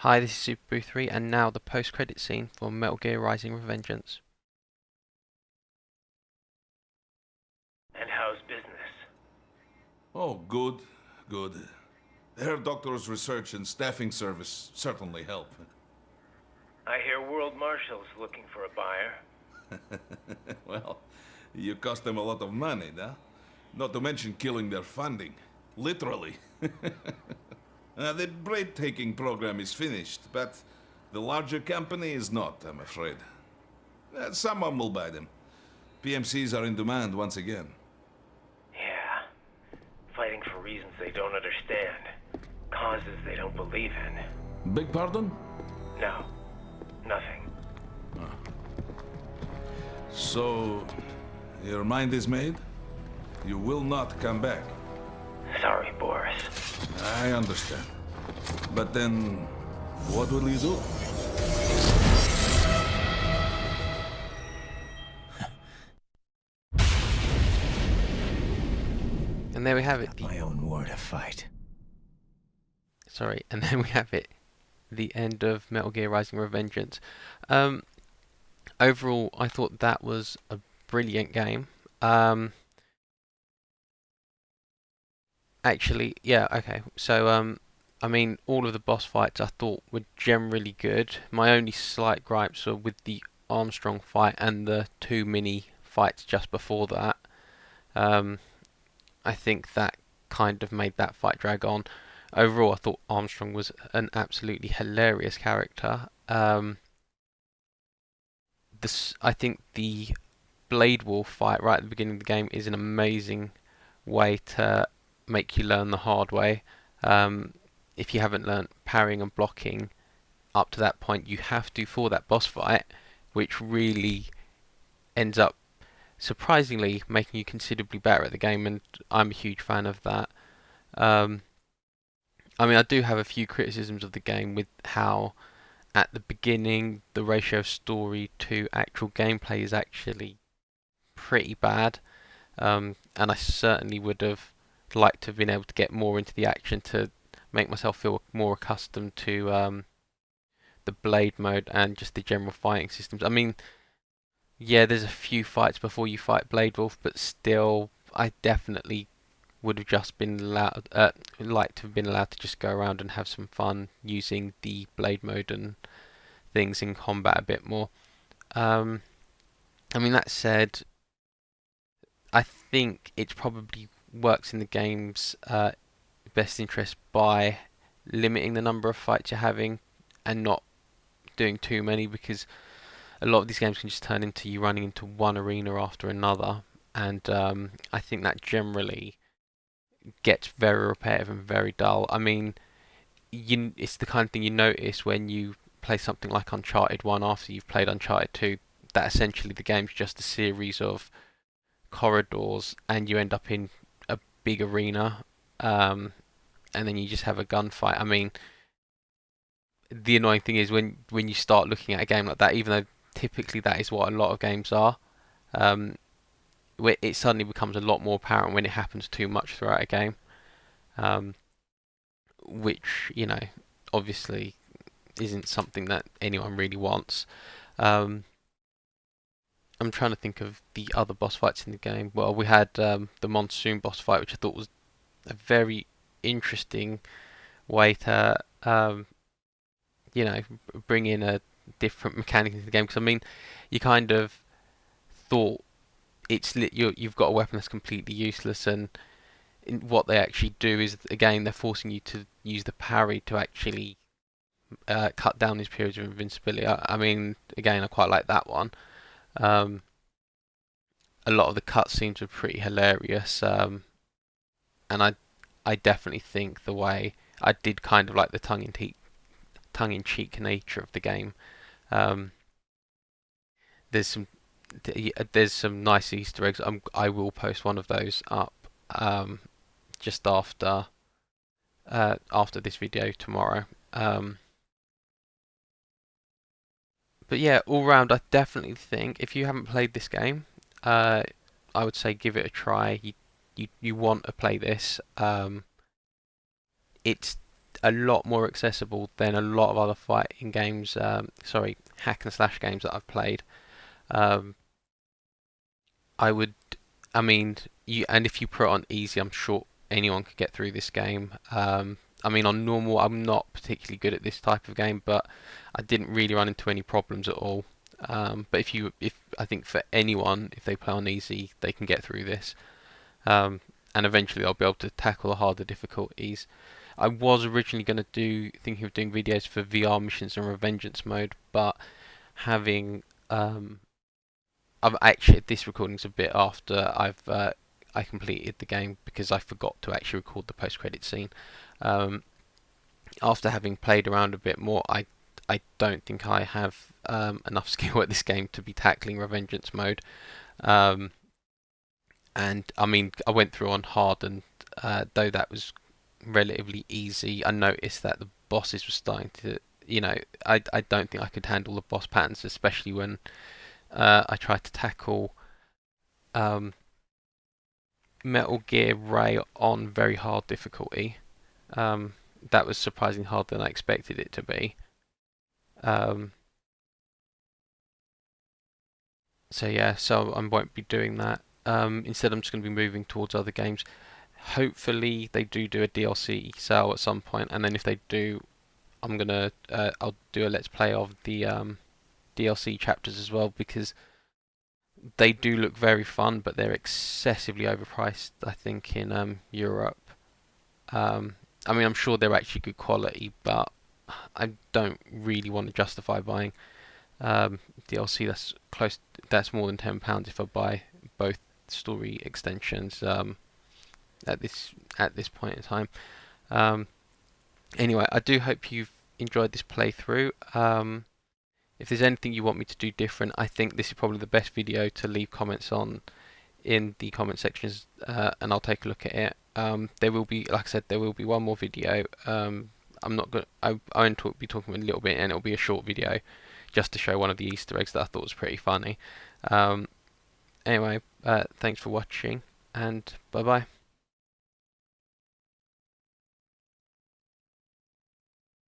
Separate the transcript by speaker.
Speaker 1: Hi, this is Super3 and now the post-credit scene for Metal Gear Rising: Revengeance.
Speaker 2: And how's business?
Speaker 3: Oh, good, good. Herr Doctor's research and staffing service certainly help.
Speaker 2: I hear World Marshal's looking for a buyer.
Speaker 3: Well, you cost them a lot of money, huh? Not to mention killing their funding. Literally. The breathtaking program is finished, but the larger company is not, I'm afraid. Someone will buy them. PMCs are in demand once again.
Speaker 2: Yeah. Fighting for reasons they don't understand. Causes they don't believe in.
Speaker 3: Beg pardon?
Speaker 2: No. Nothing.
Speaker 3: So, your mind is made? You will not come back.
Speaker 2: Sorry, Boris.
Speaker 3: I understand. But then, what will you do?
Speaker 1: And there we have it.
Speaker 4: My own war to fight.
Speaker 1: And then we have it. The end of Metal Gear Rising: Revengeance. Um, Overall, I thought that was a brilliant game. Actually, yeah, okay. I mean, all of the boss fights I thought were generally good. My only slight gripes were with the Armstrong fight and the two mini fights just before that. Um, I think that kind of made that fight drag on. Overall, I thought Armstrong was an absolutely hilarious character. I think the Blade Wolf fight right at the beginning of the game is an amazing way to make you learn the hard way. Um, if you haven't learnt parrying and blocking up to that point, you have to for that boss fight, which really ends up surprisingly making you considerably better at the game, and I'm a huge fan of that. Um, I mean, I do have a few criticisms of the game with how at the beginning the ratio of story to actual gameplay is actually pretty bad, and I certainly would have liked to have been able to get more into the action to make myself feel more accustomed to the blade mode and just the general fighting systems. I mean, yeah, there's a few fights before you fight Blade Wolf, but still, I definitely would have just been allowed, like to have been allowed to just go around and have some fun using the blade mode and things in combat a bit more. Um, I mean, that said, I think it probably works in the game's best interest by limiting the number of fights you're having and not doing too many, because a lot of these games can just turn into you running into one arena after another, and I think that generally gets very repetitive and very dull. I mean, it's the kind of thing you notice when you play something like Uncharted 1 after you've played Uncharted 2, that essentially the game's just a series of corridors and you end up in a big arena, and then you just have a gunfight. I mean, the annoying thing is when you start looking at a game like that, even though typically that is what a lot of games are, um, it suddenly becomes a lot more apparent when it happens too much throughout a game, um, which, obviously isn't something that anyone really wants. Um, I'm trying to think of the other boss fights in the game. Well, we had the monsoon boss fight, which I thought was a very interesting way to, you know, bring in a different mechanic into the game. Because I mean, you kind of thought you've got a weapon that's completely useless, and what they actually do is, again, they're forcing you to use the parry to actually cut down these periods of invincibility. I mean, again, I quite like that one. Um, a lot of the cutscenes were pretty hilarious, and I definitely think the way I did kind of like the tongue-in-cheek nature of the game. Um, there's some there's some nice Easter eggs. I will post one of those up just after this video tomorrow. But yeah, all round, I definitely think if you haven't played this game, uh, I would say give it a try. You want to play this. It's a lot more accessible than a lot of other fighting games. Sorry, hack and slash games that I've played. Um, I would, I mean, and if you put it on easy, I'm sure anyone could get through this game. I mean, on normal, I'm not particularly good at this type of game, but I didn't really run into any problems at all. But if I think for anyone, if they play on easy, they can get through this. And eventually they'll be able to tackle the harder difficulties. I was originally going to thinking of doing videos for VR missions and Revengeance mode, but having I've actually this recording's a bit after I completed the game because I forgot to actually record the post-credit scene. Um, After having played around a bit more, I don't think I have enough skill at this game to be tackling Revengeance mode. Um, and I mean, I went through on hard, and though that was relatively easy, I noticed that the bosses were starting to, I don't think I could handle the boss patterns, especially when I tried to tackle um, Metal Gear Ray on very hard difficulty. Um, that was surprisingly harder than I expected it to be. Um, so yeah, so I won't be doing that. Instead, I'm just going to be moving towards other games. Hopefully, they do a DLC sale at some point, and then if they do, I'll do a let's play of the DLC chapters as well because they do look very fun, but they're excessively overpriced. I think in Europe. Um, I mean, I'm sure they're actually good quality, but I don't really want to justify buying DLC that's more than £10 if I buy both story extensions at this point in time. Um, anyway, I do hope you've enjoyed this playthrough. If there's anything you want me to do different, I think this is probably the best video to leave comments on in the comment sections, and I'll take a look at it. There will be, like I said, there will be one more video. I'm not going. I'm going to be talking a little bit, and it'll be a short video, just to show one of the Easter eggs that I thought was pretty funny. Um, anyway, thanks for watching, and bye bye.